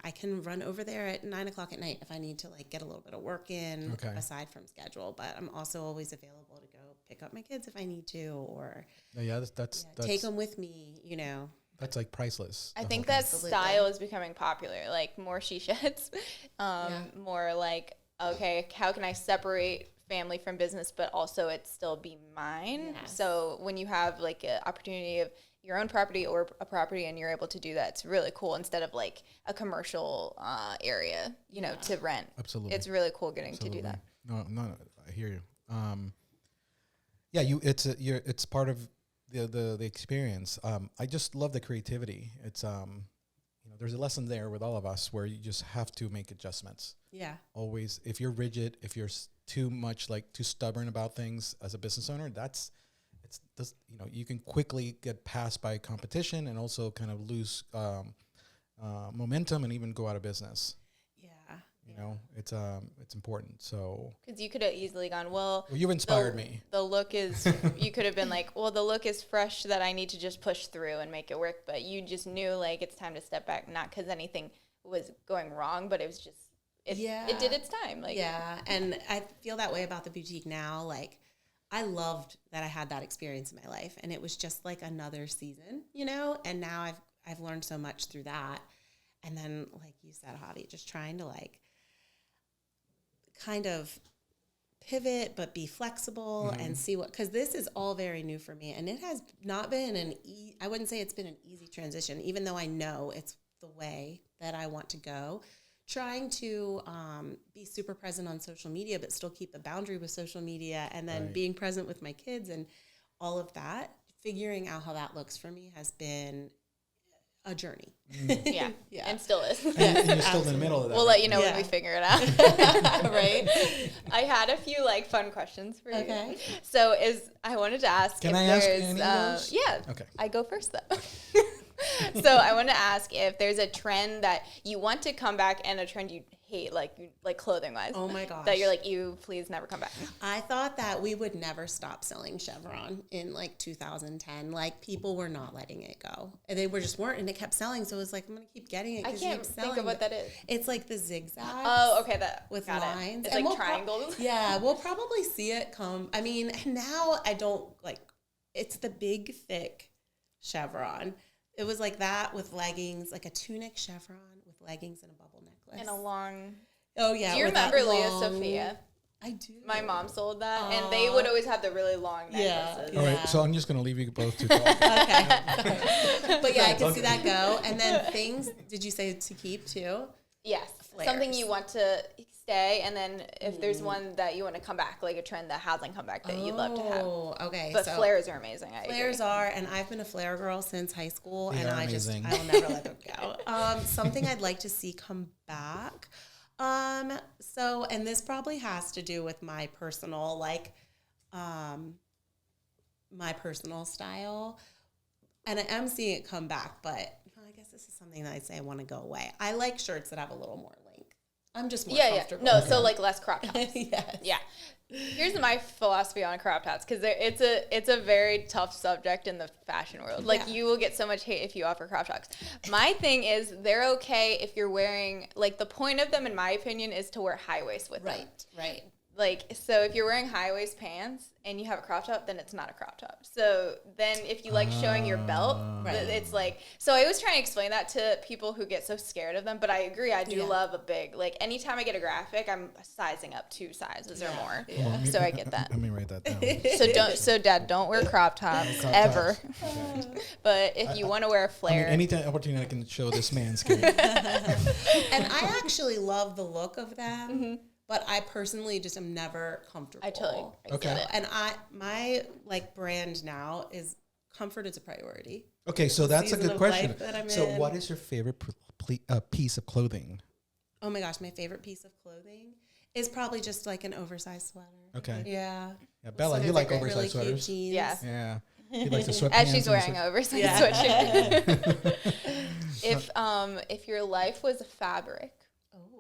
I can run over there at 9:00 at night if I need to get a little bit of work in aside from schedule. But I'm also always available to go pick up my kids if I need to, or That's take them with me. That's like priceless. I the think whole that thing. style is becoming popular, like more she sheds, more like, okay, how can I separate family from business, but also it still be mine? Yes. So when you have like an opportunity of your own property or a property and you're able to do that, it's really cool instead of like a commercial area, to rent. Absolutely. It's really cool getting to do that. No, I hear you. It's part of the experience. I just love the creativity. It's there's a lesson there with all of us where you just have to make adjustments. Yeah. Always, if you're rigid, if you're too much too stubborn about things as a business owner, you can quickly get passed by competition and also kind of lose momentum and even go out of business. It's important. So because you could have easily gone, well, you've inspired me. The look is, you could have been like, well, the look is fresh that I need to just push through and make it work. But you just knew like it's time to step back, not because anything was going wrong, but it was just, it did its time. And I feel that way about the boutique now. I loved that I had that experience in my life, and it was just like another season, and now I've learned so much through that. And then, like you said, Javi, just trying to kind of pivot, but be flexible and see what, because this is all very new for me. And it has not been I wouldn't say it's been an easy transition, even though I know it's the way that I want to go. Trying to be super present on social media, but still keep a boundary with social media, and then being present with my kids and all of that, figuring out how that looks for me has been a journey. Yeah. And still is. And you're still in the middle of that. We'll let you know when we figure it out. Right? I had a few like fun questions for you. Okay. So I wanted to ask Can if I ask there's any of those? yeah. Okay. I go first though. So I want to ask if there's a trend that you want to come back and a trend you hate, like clothing wise. Oh my gosh. That you're like, please never come back. I thought that we would never stop selling chevron in like 2010. Like people were not letting it go. And they weren't, and it kept selling. So it was like, I'm going to keep getting it. I can't think of what that is. It's like the zigzag. Oh, okay. That with got lines. It. It's And like triangles. Yeah, we'll probably see it come. I mean, now I don't like, it's the big, thick chevron. It was like that with leggings, like a tunic chevron with leggings and a bubble necklace. And a long. Oh, yeah. Do you remember Leah Sophia? I do. My mom sold that, and they would always have the really long necklaces. All right, so I'm just going to leave you both to talk. Okay. But yeah, I can see that go. And then things, did you say to keep too? Yes. Flares. Something you want to stay, and then if there's one that you want to come back, like a trend that hasn't come back that you'd love to have. Oh, okay. But flares are amazing. Flares are, and I've been a flare girl since high school, They and are I amazing. will never let them go. Something I'd like to see come back. So, and this probably has to do with my personal, my personal style, and I am seeing it come back, but I guess this is something that I'd say I want to go away. I like shirts that have a little more length. I'm just more comfortable. No, so like less crop tops. Yes. Yeah. Here's my philosophy on crop tops, because it's a very tough subject in the fashion world. Like you will get so much hate if you offer crop tops. My thing is they're okay if you're wearing, like the point of them in my opinion is to wear high waist with them. Right. Like, so if you're wearing high waist pants and you have a crop top, then it's not a crop top. So then if you like showing your belt, it's like, so I always try and explain that to people who get so scared of them. But I agree, I do love a big, like anytime I get a graphic, I'm sizing up 2 sizes or more. Yeah. So I get that. Let me write that down. So Dad, don't wear crop tops ever. But if you want to wear a flare. Anytime opportunity I can show this man's skin. And I actually love the look of them. But I personally just am never comfortable. I totally get it. And my like brand now is comfort is a priority. Okay, so that's a Season good of question. life that I'm So in. what is your favorite piece of clothing? Oh my gosh, my favorite piece of clothing is probably just like an oversized sweater. Okay. Yeah. Bella, you like oversized really cute sweaters? jeans. Yeah. Yeah. He likes the sweatpants. As she's and wearing the oversized Yeah. sweatshirt. If your life was a fabric,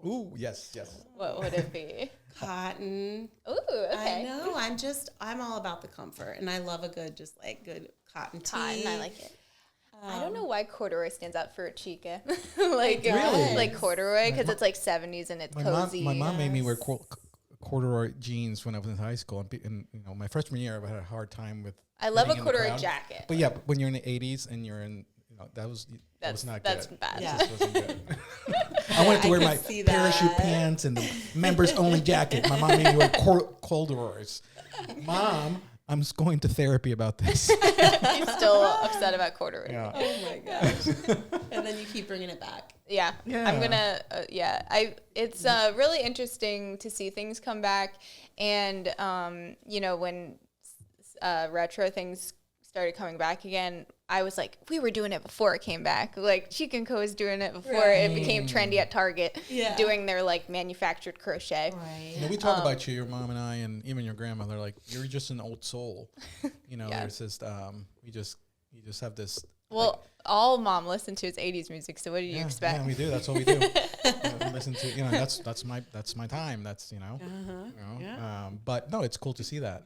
Ooh, yes. what would it be? Cotton. Ooh, okay. I know. I'm all about the comfort, and I love a good cotton tee. Cotton, I like it. I don't know Um, why corduroy stands out for chica. Really? Like corduroy, because it's like 70s and it's cozy. My mom made me wear corduroy jeans when I was in high school, and my freshman year I had a hard time with. I love a getting in the corduroy crowd. jacket. But yeah, when you're in the 80s and you're in, that was not That's good. bad. Yeah. It just wasn't good. I wanted to I wear could my see parachute that. pants and the members only jacket. My mom made me wear corduroys. Mom, I'm going to therapy about this. He's still upset about corduroy. Yeah. Oh my gosh. And then you keep bringing it back. Yeah. Yeah. I'm gonna. It's really interesting to see things come back, and when retro things started coming back again, I was like, we were doing it before it came back. Like Chic & Co was doing it before it became trendy at Target, doing their like manufactured crochet. Right. We talk about you, your mom and I, and even your grandmother. Like you're just an old soul. Yeah. There's just you just have this. Well, all Mom listened to is 80s music. So what do you expect? Yeah, we do. That's what we do. Listen to that's my time. That's But no, it's cool to see that.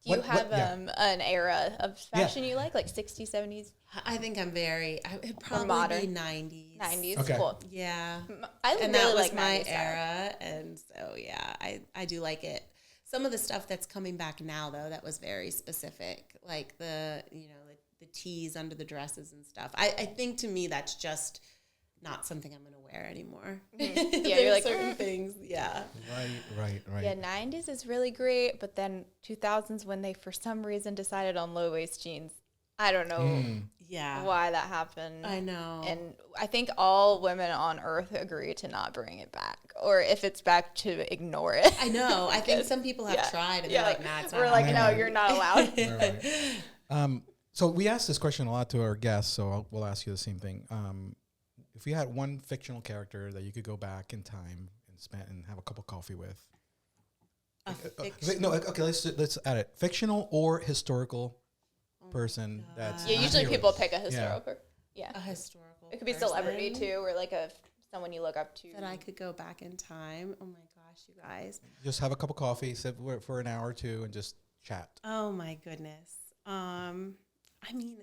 Do you have an era of fashion you like 60s, 70s? I think I'm it'd probably modern. be 90s. 90s? Okay. Cool. Yeah. I And really that was like my 90s style. era. And so, yeah, I do like it. Some of the stuff that's coming back now, though, that was very specific, like the tees under the dresses and stuff. I think to me that's just not something I'm going to wear anymore. Yeah, you're There's like, certain things. Yeah. Right. Yeah, 90s is really great, but then 2000s when they for some reason decided on low waist jeans. I don't know why that happened. I know. And I think all women on earth agree to not bring it back, or if it's back, to ignore it. I know. I think some people have tried, and they're like, nah, it's not. We're like, no, you're not allowed. Right. So we ask this question a lot to our guests, so we'll ask you the same thing. If you had one fictional character that you could go back in time and have a cup of coffee with. Let's add it. Fictional or historical person that's usually people pick a historical. Yeah. A historical. It could be celebrity too, or like someone you look up to. That I could go back in time. Oh my gosh, you guys. Just have a cup of coffee, sit for an hour or two, and just chat. Oh my goodness. I mean,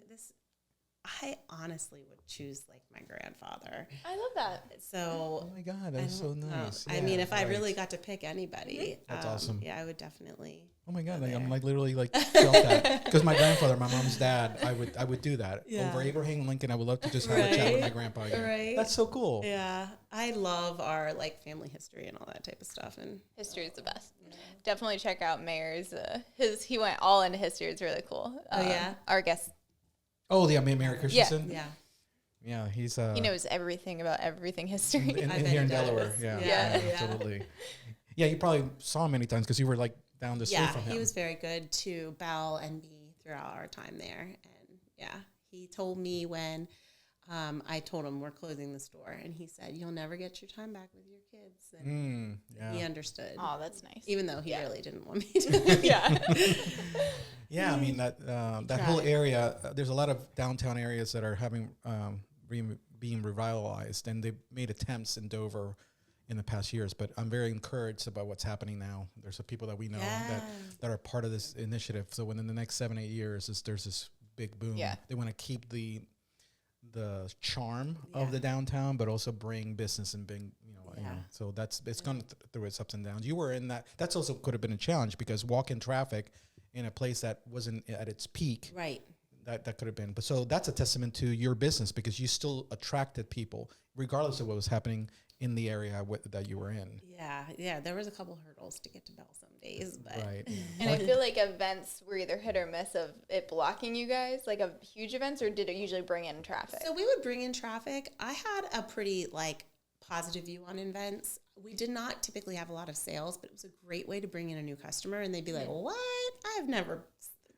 I honestly would choose like my grandfather. I love that. So, oh my God, that's so nice. Yeah, I mean, if I really got to pick anybody, that's awesome. Yeah, I would definitely. Oh my God, I'm like literally like felt that because my grandfather, my mom's dad, I would do that over Abraham Lincoln. I would love to just have a chat with my grandpa again. Right. That's so cool. Yeah, I love our like family history and all that type of stuff. And history is the best. Yeah. Definitely check out Mayer's. He went all into history. It's really cool. Our guest. Oh, yeah, Mary Christensen? Yeah, he's... he knows everything about everything history. In here in Delaware, yeah, absolutely. Yeah, you probably saw him many times because you were, like, down the street from him. Yeah, he was very good to Bel and me throughout our time there. And, he told me when I told him we're closing the store, and he said, you'll never get your time back with your kids. And he understood. Oh, that's nice. Even though he really didn't want me to. Yeah, I mean, that whole area, there's a lot of downtown areas that are having being revitalized, and they've made attempts in Dover in the past years, but I'm very encouraged about what's happening now. There's some people that we know that are part of this initiative. So within the next 7-8 years, there's this big boom. Yeah. They want to keep the charm of the downtown, but also bring business and bring, so it's gone through its ups and downs. You were in that. That's also could have been a challenge because walk-in traffic in a place that wasn't at its peak. Right. That could have been. But so that's a testament to your business because you still attracted people regardless of what was happening in the area that you were in. Yeah. There was a couple hurdles to get to Bel some days, but right. And I feel like events were either hit or miss of it blocking you guys, like a huge events, or did it usually bring in traffic? So we would bring in traffic. I had a pretty positive view on events. We did not typically have a lot of sales, but it was a great way to bring in a new customer, and they'd be like, "What? I've never."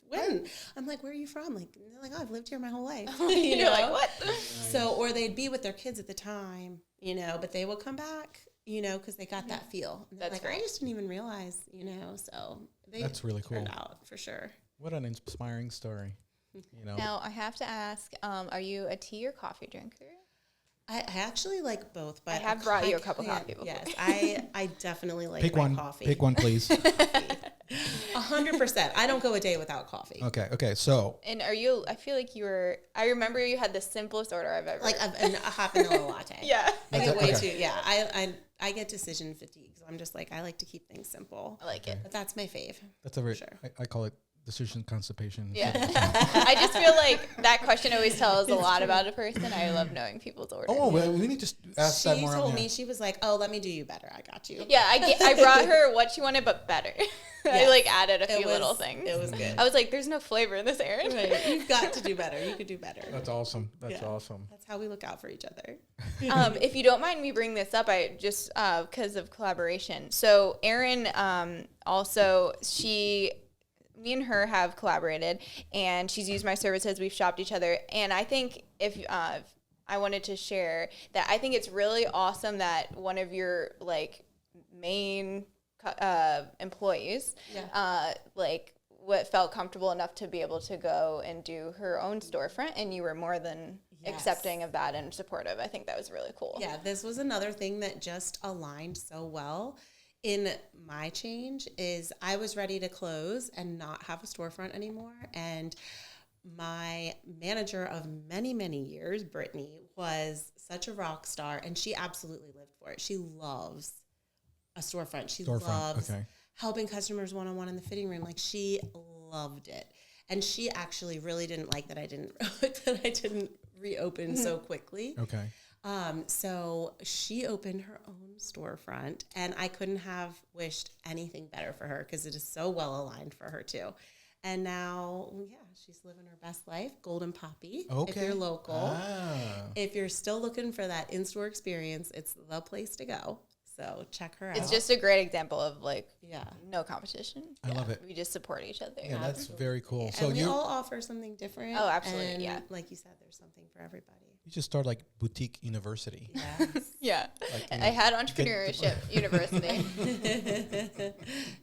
When I'm like, where are you from? Like, they're like, oh, I've lived here my whole life. You're like, what? So, or they'd be with their kids at the time, but they would come back, because they got that feel. And that's great. I just didn't even realize, so that's really cool. Turned out for sure. What an inspiring story. Now I have to ask, are you a tea or coffee drinker? I actually like both, but I have brought you a cup of coffee before. Yes, I definitely like coffee. Pick one, please. 100%. I don't go a day without coffee. Okay. So. And I feel like I remember you had the simplest order I've ever. Like a hot vanilla latte. Yeah. I get way too, I get decision fatigue. So I'm just like, I like to keep things simple. I like it. But that's my fave. That's I call it decision constipation. Yeah. I just feel like that question always tells a lot about a person. I love knowing people's orders. Oh, well, we need to ask that more. She told me, she was like, oh, let me do you better. I got you. Yeah, I brought her what she wanted, but better. Yes. I added a few little things. It was good. I was like, there's no flavor in this, Erin. Right. You've got to do better. You could do better. That's awesome. That's awesome. That's how we look out for each other. If you don't mind me bringing this up, I just, because of collaboration. So Erin, also, me and her have collaborated, and she's used my services. We've shopped each other, and I think if I wanted to share that, I think it's really awesome that one of your main employees what felt comfortable enough to be able to go and do her own storefront, and you were more than accepting of that and supportive. I think that was really cool. Yeah, this was another thing that just aligned so well. In my change is I was ready to close and not have a storefront anymore. And my manager of many, many years, Brittany, was such a rock star, and she absolutely lived for it. She loves a storefront. She loves helping customers one-on-one in the fitting room. She loved it. And she actually really didn't like that I didn't reopen so quickly. Okay. So she opened her own storefront, and I couldn't have wished anything better for her because it is so well aligned for her too. And now, yeah, she's living her best life. Golden Poppy. Okay. If you're local. Ah. If you're still looking for that in-store experience, it's the place to go. So check her out. It's just a great example of like yeah. no competition. I love it. We just support each other. Yeah, that's very cool. And So we you all offer something different. Oh, absolutely, And yeah. like you said, there's something for everybody. should start like boutique university. Yes. Yeah. Like, I had entrepreneurship university.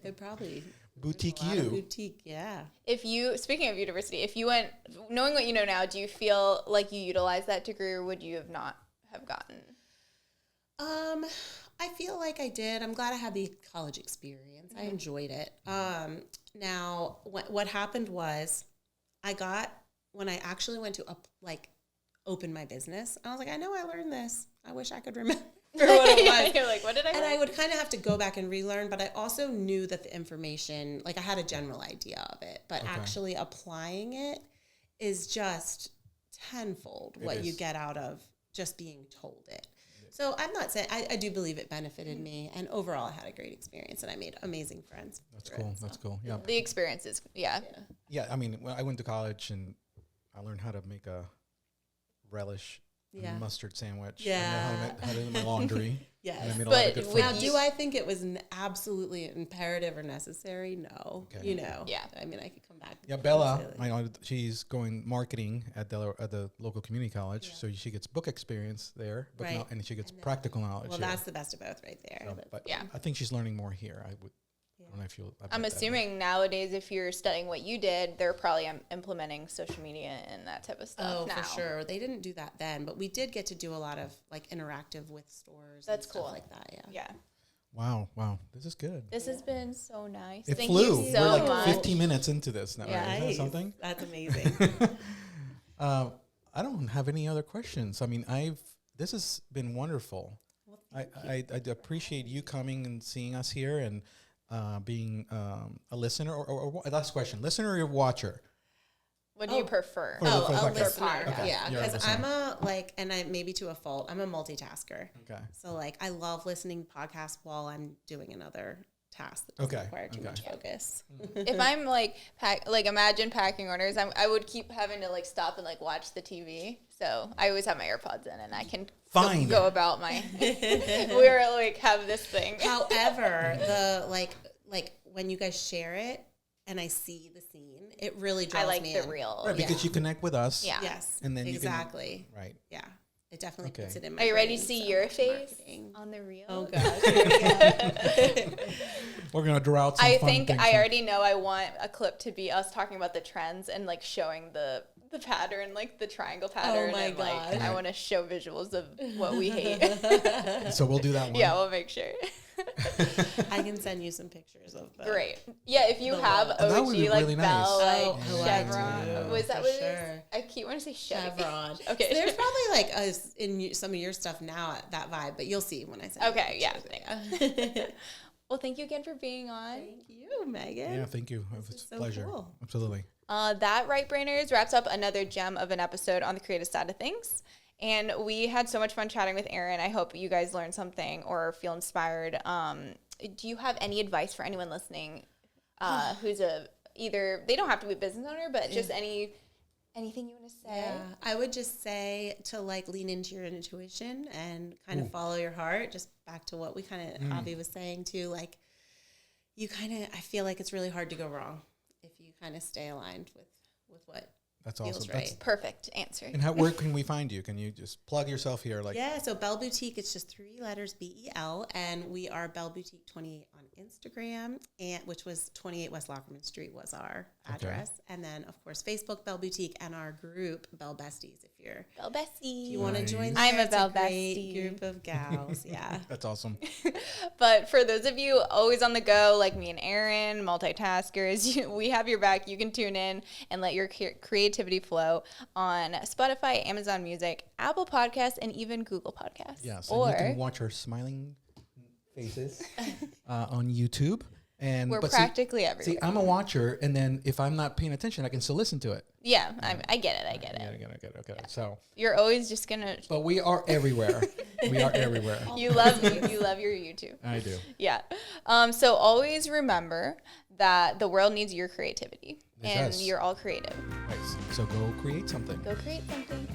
It probably Boutique there's a lot of you. boutique, yeah. If you, speaking of university, if you went, knowing what you know now, do you feel like you utilized that degree, or would you have not have gotten? I feel like I did. I'm glad I had the college experience. I enjoyed it. Now, what happened was, when I actually went to open my business, I was like, I know I learned this. I wish I could remember what it was. You're like, what did I And learn? I would kind of have to go back and relearn, but I also knew that the information, like I had a general idea of it, but actually applying it is just tenfold what you get out of just being told it. So I'm not saying, I do believe it benefited me, and overall I had a great experience, and I made amazing friends. That's cool. That's cool. Yeah. The experience is, yeah. Yeah. I mean, when I went to college and I learned how to make a relish and mustard sandwich. Yeah. I know how to do my laundry. Yes. And I made a lot of good But friends. Now, do I think it was absolutely imperative or necessary? No. Okay. You know. Yeah. I mean, I could come back. Yeah, Bella, I know she's going marketing at Delaware, at the local community college, so she gets book experience there, Right. and she gets practical knowledge. Well, here. that's the best of both right there. So, That's- but Yeah. I think she's learning more here. I don't know if you'll. I bet I'm that. assuming nowadays, if you're studying what you did, they're probably implementing social media and that type of stuff Oh, now. for sure. They didn't do that then, but we did get to do a lot of like interactive with stores. That's and stuff cool. like that. Yeah. Yeah. Wow, this is good. This has been so nice. It Thank flew. you so We're like much. 15 minutes into this now. Yeah. Right? Isn't that Nice. something? That's amazing. I don't have any other questions. I mean, this has been wonderful. I appreciate you coming and seeing us here and being a listener or last question, listener or watcher? What do you prefer? For the a podcast. listener. Okay. Yeah. You're a Because listener. and I maybe to a fault, I'm a multitasker. Okay. So like I love listening to podcasts while I'm doing another task that doesn't require too much focus. If I'm like imagine packing orders, I would keep having to like stop and like watch the TV. So I always have my AirPods in, and I can Fine. go about my. We're like have this thing. However, the like when you guys share it and I see the scene, it really draws I like me the in. real. Right, because you connect with us. Yeah. Yes. And then exactly. you can, right. Yeah. It definitely Okay. puts it in my Are you ready brain, to see so your much face marketing. on the reel? Oh gosh. We're gonna draw out some I fun think things I from- already know I want a clip to be us talking about the trends and like showing the pattern, like the triangle pattern. my and, like, gosh. I want to show visuals of what we hate. So we'll do that one. Yeah, we'll make sure. I can send you some pictures of the Great. Yeah, if you The have logo. OG That would be like really nice. Bell, like Oh, I like Chevron. to, Was that for what it is? sure. I keep wanting to say Chevron. Okay. So there's probably like some of your stuff now that vibe, but you'll see when I send Okay, you yeah. pictures. Well, thank you again for being on. Thank you, Megan. Yeah, thank you. It was is a so pleasure. cool. Absolutely. That Right Brainers wraps up another gem of an episode on the creative side of things. And we had so much fun chatting with Erin. I hope you guys learned something or feel inspired. Do you have any advice for anyone listening who's either, they don't have to be a business owner, but just anything you want to say? Yeah, I would just say to like lean into your intuition and kind of follow your heart. Just back to what we kind of Javi was saying too. Like I feel like it's really hard to go wrong if you kind of stay aligned with what That's feels awesome. right. Perfect answer. And where can we find you? Can you just plug yourself here? Like, Yeah, so Bel Boutique, it's just 3 letters, BEL, and we are Bel Boutique 28 on Instagram, and which was 28 West Lockerman Street was our address. And then, of course, Facebook, Bel Boutique, and our group, Bel Besties, if Bell Bessie. you want to join I'm there. a Bel It's great Bestie. group of gals, yeah. that's awesome. But for those of you always on the go, like me and Erin, multitaskers, we have your back. You can tune in and let your creativity flow on Spotify, Amazon Music, Apple Podcasts, and even Google Podcasts. Yeah, so or you can watch our smiling faces on YouTube. And We're but practically everywhere. See, I'm a watcher, and then if I'm not paying attention, I can still listen to it. Yeah, I get it. I get it. Okay. So, You're always just gonna. but we are everywhere. We are everywhere. You love your YouTube. I do. Yeah. So always remember that the world needs your creativity, It and does. you're all creative. Right. So go create something. Go create something.